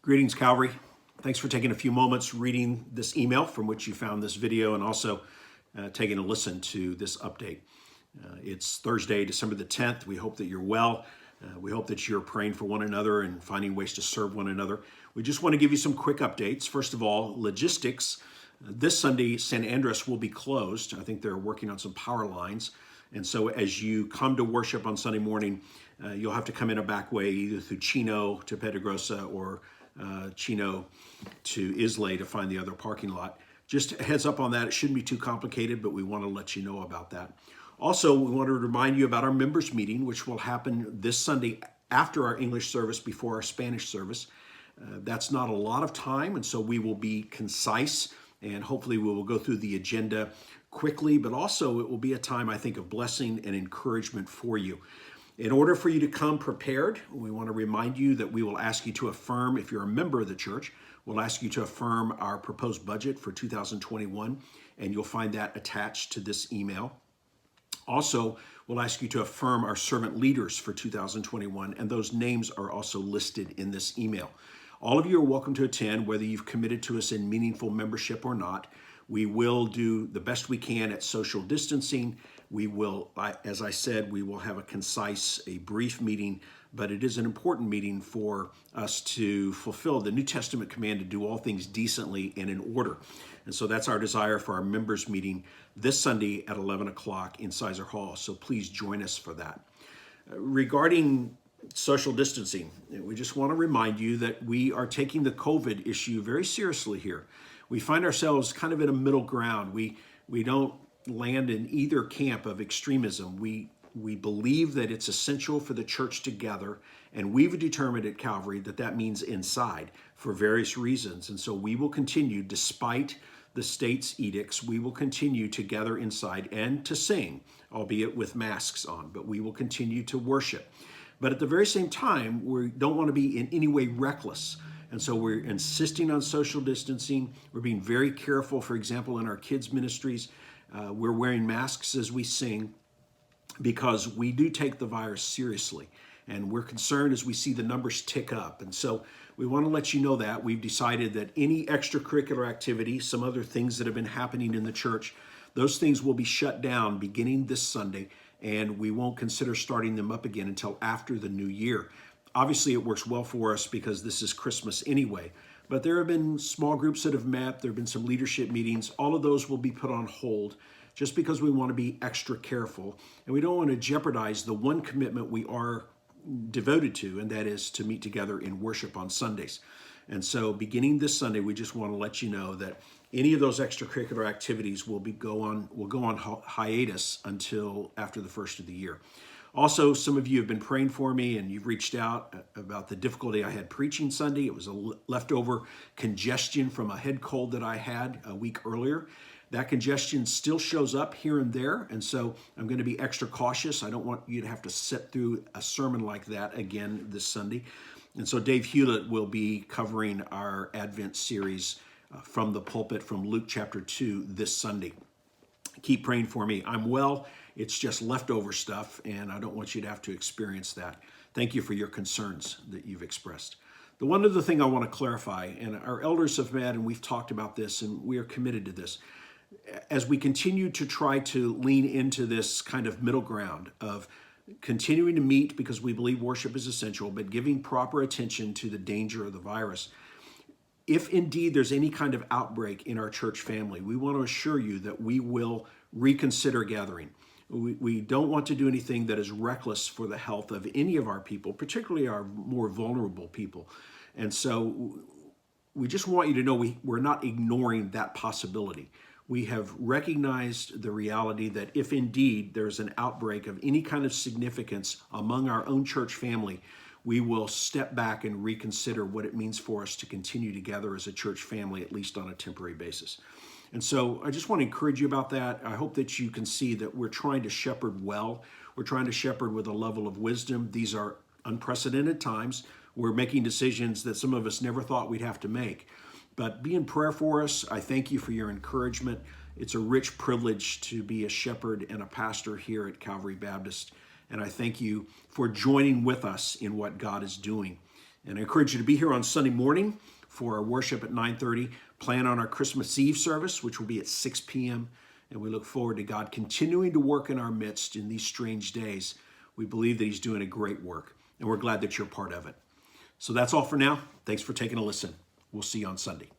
Greetings, Calvary. Thanks for taking a few moments reading this email from which you found this video and also taking a listen to this update. It's Thursday, December the 10th. We hope that you're well. We hope that you're praying for one another and finding ways to serve one another. We just want to give you some quick updates. First of all, logistics. This Sunday, San Andres will be closed. I think they're working on some power lines. And so as you come to worship on Sunday morning, you'll have to come in a back way, either through Chino to Pedregosa or Chino to Islay to find the other parking lot. Just a heads up on that. It shouldn't be too complicated, but we want to let you know about that. Also, we want to remind you about our members meeting, which will happen this Sunday after our English service, before our Spanish service. That's not a lot of time, and so we will be concise, and hopefully we will go through the agenda quickly, but also it will be a time, I think, of blessing and encouragement for you. In order for you to come prepared, we want to remind you that we will ask you to affirm, if you're a member of the church, we'll ask you to affirm our proposed budget for 2021, and you'll find that attached to this email. Also, we'll ask you to affirm our servant leaders for 2021, and those names are also listed in this email. All of you are welcome to attend, whether you've committed to us in meaningful membership or not. We will do the best we can at social distancing. We will, as I said, we will have a brief meeting, but it is an important meeting for us to fulfill the New Testament command to do all things decently and in order. And so that's our desire for our members meeting this Sunday at 11 o'clock in Sizer Hall. So please join us for that. Regarding social distancing, we just want to remind you that we are taking the COVID issue very seriously here. We find ourselves kind of in a middle ground. We don't land in either camp of extremism. We believe that it's essential for the church to gather, and we've determined at Calvary that that means inside for various reasons. And so we will continue, despite the state's edicts, we will continue to gather inside and to sing, albeit with masks on, but we will continue to worship. But at the very same time, we don't want to be in any way reckless. And so we're insisting on social distancing. We're being very careful, for example, in our kids' ministries. We're wearing masks as we sing because we do take the virus seriously. And we're concerned as we see the numbers tick up. And so we want to let you know that we've decided that any extracurricular activity, some other things that have been happening in the church, those things will be shut down beginning this Sunday, and we won't consider starting them up again until after the new year. Obviously, it works well for us because this is Christmas anyway, but there have been small groups that have met. There have been some leadership meetings. All of those will be put on hold just because we want to be extra careful, and we don't want to jeopardize the one commitment we are devoted to, and that is to meet together in worship on Sundays. And so beginning this Sunday, we just want to let you know that any of those extracurricular activities will go on hiatus until after the first of the year. Also, some of you have been praying for me, and you've reached out about the difficulty I had preaching Sunday. It was a leftover congestion from a head cold that I had a week earlier. That congestion still shows up here and there, and so I'm going to be extra cautious. I don't want you to have to sit through a sermon like that again this Sunday. And so Dave Hewlett will be covering our Advent series from the pulpit from Luke chapter 2 this Sunday. Keep praying for me. I'm well. It's just leftover stuff, and I don't want you to have to experience that. Thank you for your concerns that you've expressed. The one other thing I want to clarify, and our elders have met, and we've talked about this, and we are committed to this. As we continue to try to lean into this kind of middle ground of continuing to meet because we believe worship is essential, but giving proper attention to the danger of the virus, if indeed there's any kind of outbreak in our church family, we want to assure you that we will reconsider gathering. We don't want to do anything that is reckless for the health of any of our people, particularly our more vulnerable people. And so we just want you to know we're not ignoring that possibility. We have recognized the reality that if indeed there's an outbreak of any kind of significance among our own church family, we will step back and reconsider what it means for us to continue together as a church family, at least on a temporary basis. And so I just want to encourage you about that. I hope that you can see that we're trying to shepherd well. We're trying to shepherd with a level of wisdom. These are unprecedented times. We're making decisions that some of us never thought we'd have to make. But be in prayer for us. I thank you for your encouragement. It's a rich privilege to be a shepherd and a pastor here at Calvary Baptist. And I thank you for joining with us in what God is doing. And I encourage you to be here on Sunday morning for our worship at 9:30. Plan on our Christmas Eve service, which will be at 6 p.m. And we look forward to God continuing to work in our midst in these strange days. We believe that he's doing a great work, and we're glad that you're part of it. So that's all for now. Thanks for taking a listen. We'll see you on Sunday.